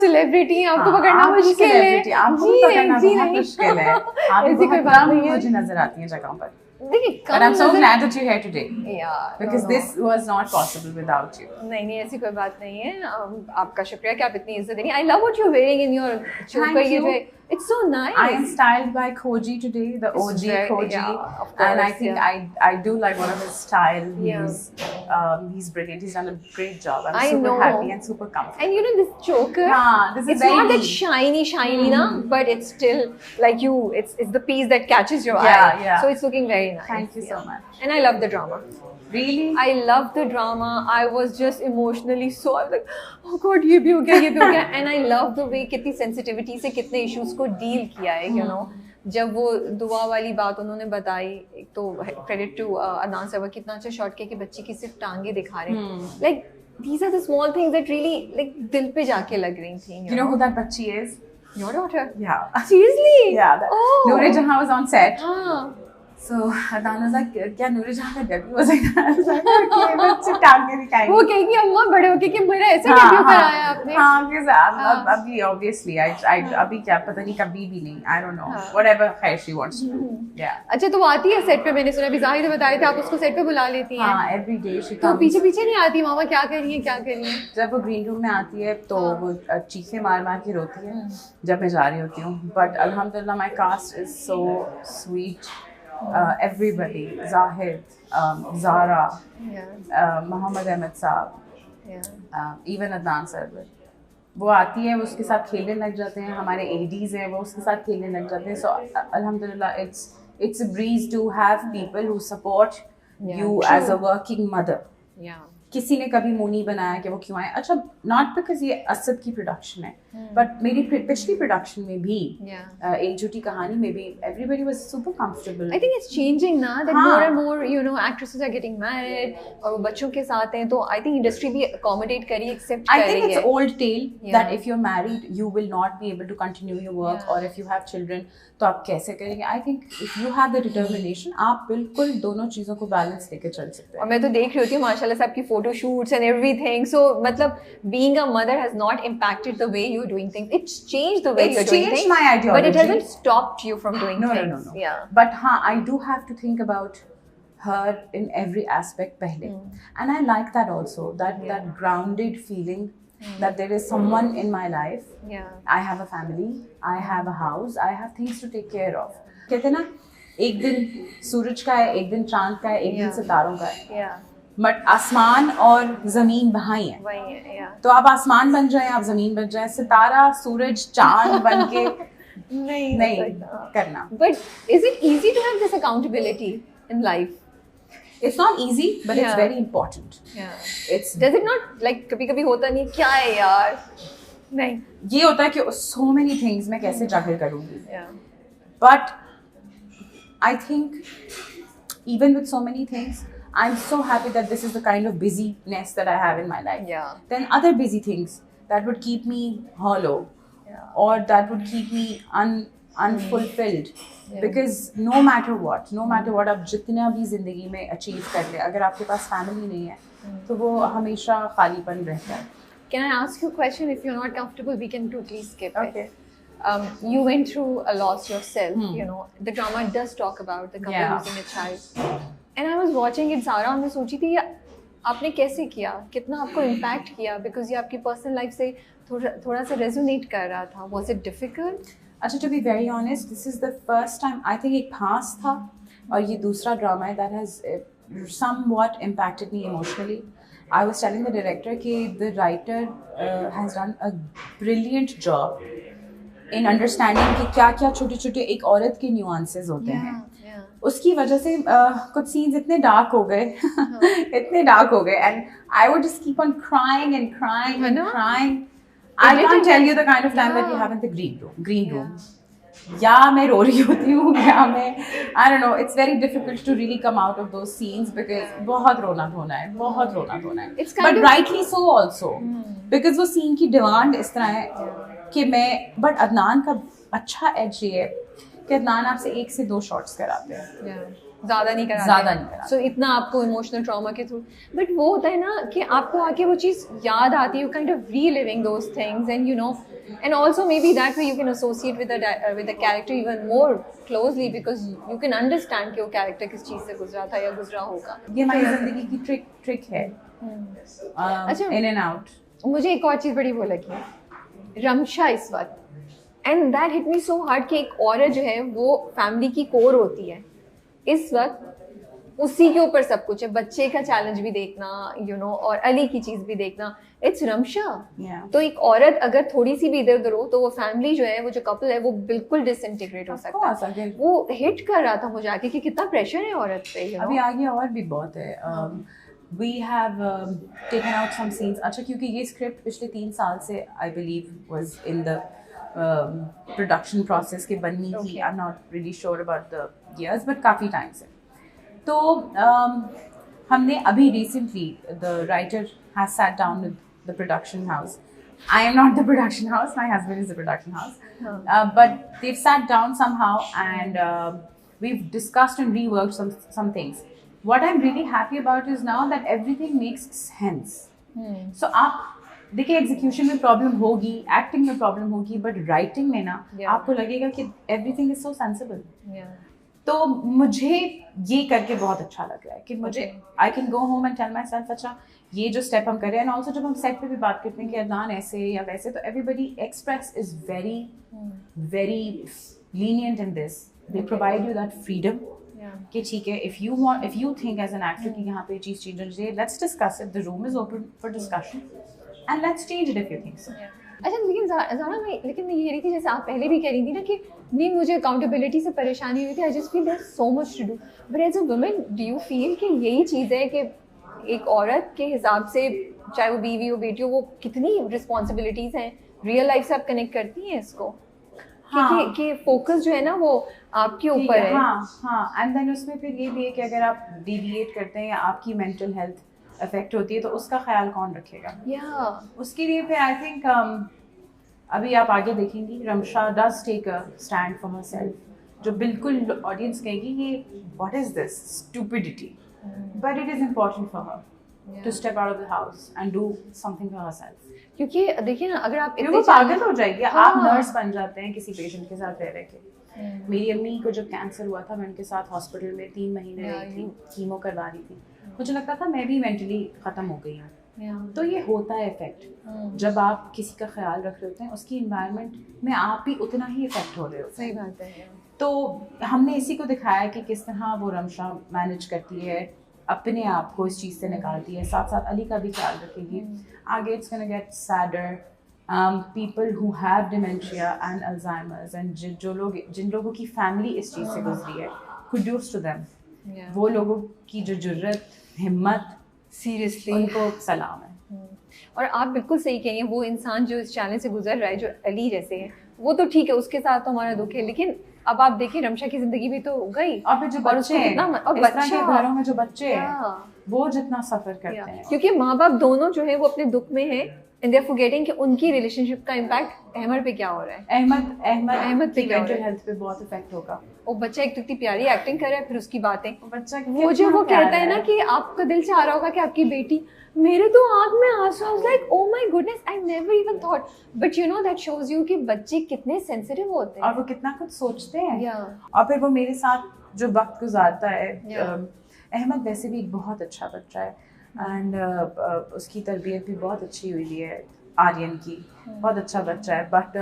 Celebrity आपको पकड़ना मुश्किल है, आपको पकड़ना बहुत मुश्किल है। आप ऐसी कोई बात नहीं है, मुझे नजर आती है जगहों पर। But I'm so glad that you're here today. Yeah, because this was not possible without you. नहीं ऐसी कोई बात नहीं है। आपका शुक्रिया कि आप इतनी इज्जत दे रही हैं। I love what you're wearing in your choker. ये जो it's so nice. I am styled by Koji today, the OG Koji, yeah, of course, and I think I do like one of his style. Yeah. He's brilliant. He's done a great job. I'm I super know. happy and super comfortable. And you know this choker? This is it's not that shiny, na, but it's still like you. It's the piece that catches your eye. Yeah. So it's looking very nice. Thank you so much. And I love the drama. Really? I love the drama. I was just emotionally so I was like, oh God, ये भी हो गया, and I love the way कितनी sensitivity से कितने issues को deal किया है, you know. जब वो दुआ वाली बात उन्होंने बताई, एक तो credit to अदनान साहब कितना अच्छा शॉट किया कि बच्ची की सिर्फ टांगे दिखा रहे हैं. Like these are the small things that really like दिल पे जाके लग रही थी. You know who that बच्ची is? Your daughter? Yeah. Seriously? Yeah. Noor Jahan was on set. हाँ. So Adnan was like, क्या नूर जहाँ का डेब्यू हो सकता है? Okay, बच्चे टांगे दिखाएंगे। वो कहेगी अम्मा बड़े होके कि मेरा ऐसे डेब्यू कराया आपने? हाँ, because अभी obviously I अभी क्या पता नहीं कभी भी नहीं, I don't know, whatever she wants to do. Yeah. अच्छा तो वो आती है सेट पे, मैंने सुना अभी जाहिद बताए थे आप उसको सेट पे बुला लेती हैं। हाँ, every day she comes. तो पीछे नहीं आती मामा क्या कर रही है? जब वो ग्रीन रूम में आती है तो वो चीखें मार के रोती है जब मैं जा रही होती हूँ, but अल्हम्दुलिल्लाह my cast is so sweet. Everybody, Zahid, Zara, Mohammed Ahmed Saab, even Adnan sir, वो आती है, वो उसके साथ खेलने लग जाते हैं, हमारे ADs हैं वो उसके साथ खेलने लग जाते हैं, so alhamdulillah it's a breeze to have people who support you as a working mother. किसी ने कभी मुंह नहीं बनाया कि वो क्यों आए। अच्छा, नॉट बिकॉज ये असद की प्रोडक्शन है, बट मेरी पिछली प्रोडक्शन में भी एक झूठी कहानी में भी everybody was super comfortable. I think it's changing ना, that more and more you know actresses are getting married और वो बच्चों के साथ हैं, तो आई थिंक इंडस्ट्री भी अकोमोडेट करी, एक्सेप्ट कर रही है। I think it's old tale that if you are married you will not be able to continue your work, और इफ यू हैव चिल्ड्रन तो आप कैसे करेंगे। I think if you have the determination आप बिल्कुल दोनों चीज़ों को बैलेंस लेके चल सकते हैं। और मैं तो देख रही होती हूँ माशाल्लाह से आपकी photo shoots and everything, so मतलब being a mother has not impacted the way you are doing things, it's changed the way you are doing things, my ideology, but it hasn't stopped you from doing things. No. Yeah. But हाँ, I do have to think about her in every aspect पहले, and I like that also, that grounded feeling that there is someone in my life. I have a family, I have a house, I have things to take care of. कहते हैं ना, एक दिन सूरज का है, एक दिन चांद का है, एक दिन सितारों का है, बट आसमान और जमीन वहाँ ही है। तो आप आसमान बन जाए, आप जमीन बन जाए, सितारा सूरज चांद बन के नहीं करना। But is it easy to have this accountability in life? It's not easy, but it's very important. Does it not like कभी होता नहीं क्या है यार? नहीं, ये होता है कि so many things मैं कैसे juggle करूँगी। But I think even with so many things, I'm so happy that this is the kind of busyness that I have in my life. Then other busy things that would keep me hollow, or that would keep me unfulfilled. Because no matter what आप जितना भी जिंदगी में achieve कर ले, अगर आपके पास family नहीं है तो वो हमेशा खालीपन रहता है। Can I ask you a question? If you're not comfortable, we can totally skip it. You went through a loss yourself. You know, the drama does talk about the couple losing a child. And I was watching it, Zara, और मैं सोची थी आपने कैसे किया, कितना आपको impact किया, because ये आपकी पर्सनल लाइफ से थोड़ा सा रेजोनेट कर रहा था। Was it difficult? अच्छा, to be very honest, this is the first time, I think एक फांस था और ये दूसरा ड्रामा है that has somewhat impacted me emotionally. I was telling the director कि the writer has done a brilliant job in understanding कि क्या छोटे एक औरत के nuances होते हैं। उसकी वजह से कुछ सीन्स इतने डार्क हो गए and I would just keep on crying and crying. I can't tell you the kind of time that you have in the green room. या मैं रो रही होती हूँ या मैं I don't know, it's very difficult to really come out of those scenes because बहुत रोना धोना है but rightly so also because वो scene की demand इस तरह है कि मैं but अदनान का अच्छा edge ये है कि अदनान आपसे 1 से 2 shots कराते हैं ज़्यादा नहीं कराते, ज़्यादा नहीं कराते। सो इतना आपको इमोशनल ट्रॉमा के थ्रू, बट वो होता है ना कि आपको आके वो चीज़ याद आती है, you kind of reliving those things and you know, and also maybe that way you can associate with the character even more closely because you can understand कि वो character किस चीज़ से गुजरा था या गुजरा होगा। ये हमारी ज़िंदगी की ट्रिक है, अच्छा, इन एंड आउट। मुझे एक और चीज़ बड़ी वो लगी, रमशा इस वक्त, and that hit me so hard कि एक औरत जो है वो फैमिली की कोर होती है इस वक्त, उसी के ऊपर सब कुछ है, बच्चे का चैलेंज भी देखना यू नो और अली की चीज़ भी देखना, इट्स रमशा। तो एक औरत अगर थोड़ी सी भी इधर उधर हो तो वो फैमिली जो है, वो जो कपल है वो बिल्कुल डिसइंटीग्रेट हो सकता है। वो हिट कर रहा था मुझे आके कि कितना प्रेशर है औरत पे, you know? अभी आगे और भी बहुत है। We have taken out some scenes. अच्छा, क्योंकि ये स्क्रिप्ट पिछले 3 साल से I believe was in the production process के बननी थी। I am not really sure about the years, but काफ़ी टाइम से। तो हमने अभी recently the writer has sat down with the production house. I am not the production house, my husband is the production house. But they've sat down somehow and we've discussed and reworked some things. What I'm really happy about is now that everything makes sense. So आप देखिए, execution में problem होगी, acting में problem होगी, but writing में ना आपको लगेगा कि एवरीथिंग इज सो सेंसिबल। तो मुझे ये करके बहुत अच्छा लग रहा है कि मुझे I can go home and tell myself, अच्छा ये जो स्टेप हम कर रहे हैं। एंड ऑल्सो जब हम सेट पे भी बात करते हैं कि अदनान ऐसे या वैसे, तो everybody express is very very lenient in this. They provide you that freedom कि ठीक है, if you think as an actor कि यहाँ पे चीज़ चेंज होनी चाहिए, let's discuss it, the room is open for discussion and let's change it if you think so. अच्छा, लेकिन ज़ारा मैं ये रही थी, जैसे आप पहले भी कह रही थी ना कि नहीं मुझे अकाउंटेबिलिटी से परेशानी हुई थी, I just feel there is so much to do, but as a women do you feel कि यही चीज़ है कि एक औरत के हिसाब से, चाहे वो बीवी हो बेटी हो, वो कितनी रिस्पॉन्सिबिलिटीज़ हैं, रियल लाइफ से आप कनेक्ट करती हैं इसको? हाँ, कि फोकस जो है ना वो आपके ऊपर है। हाँ, एंड देन उसमें फिर ये भी है कि अगर आप डिविएट करते हैं या आपकी मेंटल हेल्थ अफेक्ट होती है तो उसका ख्याल कौन रखेगा? उसके लिए फिर आई थिंक अभी आप आगे देखेंगी, Ramsha does take a stand for herself, जो बिल्कुल ऑडियंस कहेगी ये what is this stupidity, but it is important for her to step out of the house and do something for herself. क्योंकि देखिए ना, अगर आप इतने पागल हो जाएगी, आप नर्स बन जाते हैं किसी पेशेंट के साथ रह के। मेरी अम्मी को जब कैंसर हुआ था, मैं उनके साथ हॉस्पिटल में 3 महीने रही थी, कीमो करवा रही थी, मुझे लगता था मैं भी मेंटली ख़त्म हो गई हूँ। तो ये होता है इफेक्ट, जब आप किसी का ख्याल रख रहे होते हैं, उसकी इन्वायरमेंट में आप भी उतना ही इफेक्ट हो रहे हो। सही बात है। तो हमने इसी को दिखाया कि किस तरह वो रमशा मैनेज करती है, अपने आप को इस चीज़ से निकालती है, साथ साथ अली का भी ख्याल रखेगी। आगे it's gonna get sadder, people who have dementia and Alzheimer's and जिन लोगों की फैमिली इस चीज़ से गुजरी है, कुडूस टू देम। वो लोगों की जो जुर्रत, हिम्मत, सीरियसली उनको सलाम है। और आप बिल्कुल सही कहिए, वो इंसान जो इस चैलेंज से गुजर रहा है, जो अली जैसे है, वो तो ठीक है, उसके साथ तो हमारा दुख है, लेकिन अब आप देखिए रमशा की जिंदगी भी तो गई। और जो बच्चे हैं, और बच्चा के घरों में जो बच्चे हैं, वो जितना सफर करते हैं, क्योंकि माँ बाप दोनों जो है वो अपने दुख में है, एंड दे आर फॉरगेटिंग कि उनकी रिलेशनशिप का इम्पैक्ट अहमद पे क्या हो रहा है। अहमद की मेंटल हेल्थ पे बहुत इफेक्ट होगा। वो बच्चा एक इतनी प्यारी एक्टिंग कर रहा है, फिर उसकी बातें, बच्चा वो जो वो कहता है ना कि आपका दिल चाह रहा होगा कि आपकी बेटी, मेरे तो आँख में आंसू, I was like oh my goodness, I never even thought, but you know that shows you कि बच्चे कितने सेंसिटिव होते हैं और वो कितना कुछ सोचते हैं। और फिर वो मेरे साथ जो वक्त गुजारता है, अहमद वैसे भी एक बहुत अच्छा बच्चा है, एंड उसकी तरबियत भी बहुत अच्छी हुई है, आर्यन की बहुत अच्छा बच्चा है, बट